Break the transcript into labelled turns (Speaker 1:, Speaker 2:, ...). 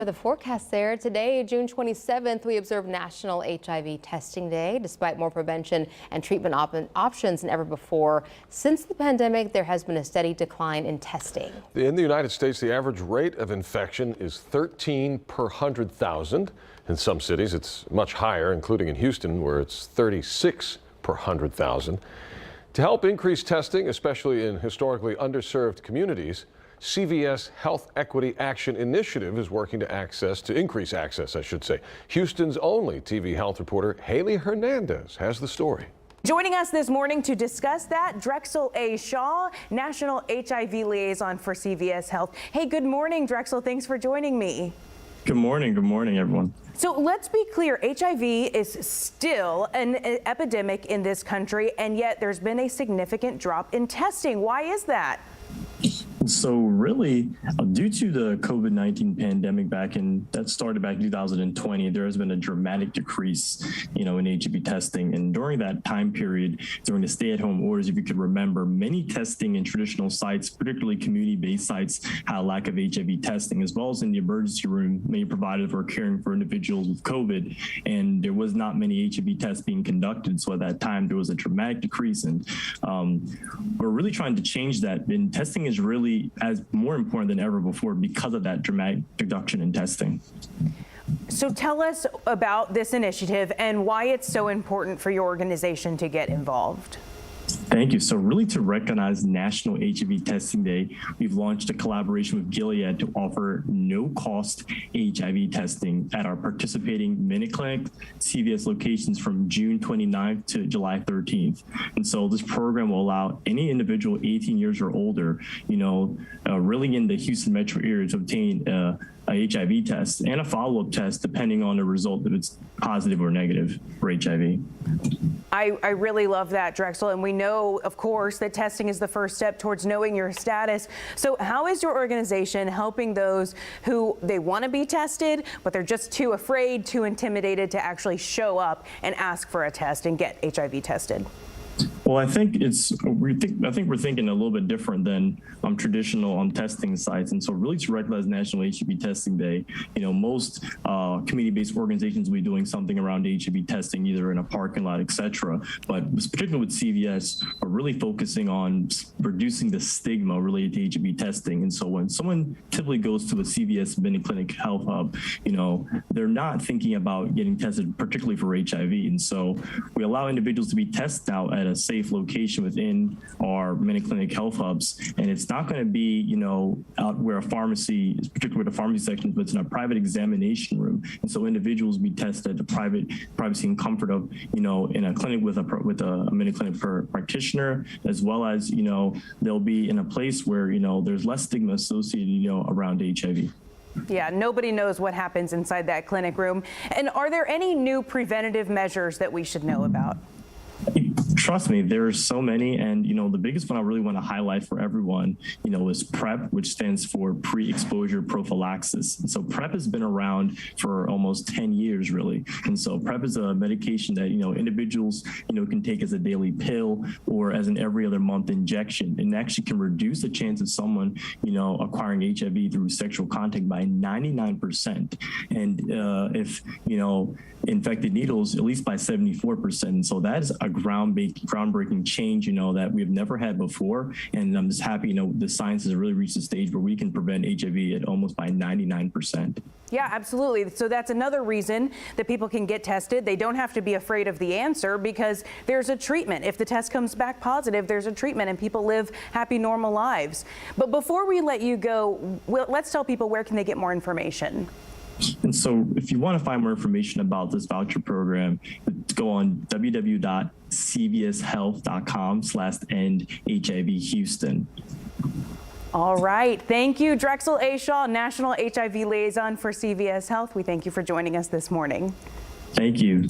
Speaker 1: For the forecast there today, June 27th, we observe National HIV Testing Day. Despite more prevention and treatment options than ever before, since the pandemic, there has been a steady decline in testing.
Speaker 2: In the United States, the average rate of infection is 13 per 100,000. In some cities, it's much higher, including in Houston, where it's 36 per 100,000. To help increase testing, especially in historically underserved communities, CVS Health Equity Action Initiative is working to increase access, I should say. Houston's only TV health reporter, Haley Hernandez, has the story.
Speaker 3: Joining us this morning to discuss that, Drexel A. Shaw, National HIV Liaison for CVS Health. Hey, good morning, Drexel. Thanks for joining me.
Speaker 4: Good morning, everyone.
Speaker 3: So let's be clear, HIV is still an epidemic in this country, and yet there's been a significant drop in testing. Why is that?
Speaker 4: So really, due to the COVID-19 pandemic that started back in 2020, there has been a dramatic decrease, in HIV testing. And during that time period, during the stay-at-home orders, if you could remember, many testing in traditional sites, particularly community-based sites, had a lack of HIV testing, as well as in the emergency room, many providers were caring for individuals with COVID, and there was not many HIV tests being conducted. So at that time, there was a dramatic decrease, and we're really trying to change that. And testing is really as more important than ever before because of that dramatic reduction in testing.
Speaker 3: So tell us about this initiative and why it's so important for your organization to get involved.
Speaker 4: Thank you. So really, to recognize National HIV Testing Day, we've launched a collaboration with Gilead to offer no-cost HIV testing at our participating MinuteClinic CVS locations from June 29th to July 13th. And so this program will allow any individual 18 years or older, really in the Houston metro area to obtain a HIV test and a follow-up test depending on the result, if it's positive or negative for HIV.
Speaker 3: I really love that, Drexel, and we know, of course, that testing is the first step towards knowing your status. So how is your organization helping those who they want to be tested, but they're just too afraid, too intimidated to actually show up and ask for a test and get HIV tested?
Speaker 4: Well, I think we're thinking a little bit different than traditional testing sites, and so really to recognize National HIV Testing Day, most community-based organizations will be doing something around HIV testing, either in a parking lot, etc. But particularly with CVS, we're really focusing on reducing the stigma related to HIV testing. And so when someone typically goes to a CVS MinuteClinic Health Hub, they're not thinking about getting tested, particularly for HIV. And so we allow individuals to be tested out at a safe location within our MinuteClinic Health Hubs, and it's not going to be out where a pharmacy, particularly the pharmacy section, but it's in a private examination room. And so individuals will be tested at the privacy and comfort of in a clinic with a MinuteClinic practitioner, as well as they'll be in a place where there's less stigma associated around HIV.
Speaker 3: Yeah, nobody knows what happens inside that clinic room. And are there any new preventative measures that we should know about?
Speaker 4: Trust me, there are so many, and the biggest one I really want to highlight for everyone, is PrEP, which stands for pre-exposure prophylaxis. And so PrEP has been around for almost 10 years, really. And so PrEP is a medication that individuals can take as a daily pill or as an every other month injection, and actually can reduce the chance of someone acquiring HIV through sexual contact by 99%, and if infected needles, at least by 74%. And so that is a groundbreaking change, that we've never had before. And I'm just happy, the science has really reached a stage where we can prevent HIV at almost by 99%.
Speaker 3: Yeah, absolutely. So that's another reason that people can get tested. They don't have to be afraid of the answer because there's a treatment. If the test comes back positive, there's a treatment and people live happy, normal lives. But before we let you go, let's tell people where can they get more information.
Speaker 4: And so if you want to find more information about this voucher program, go on www.cvshealth.com/endhivhouston.
Speaker 3: All right. Thank you, Drexel A. Shaw, National HIV Liaison for CVS Health. We thank you for joining us this morning.
Speaker 4: Thank you.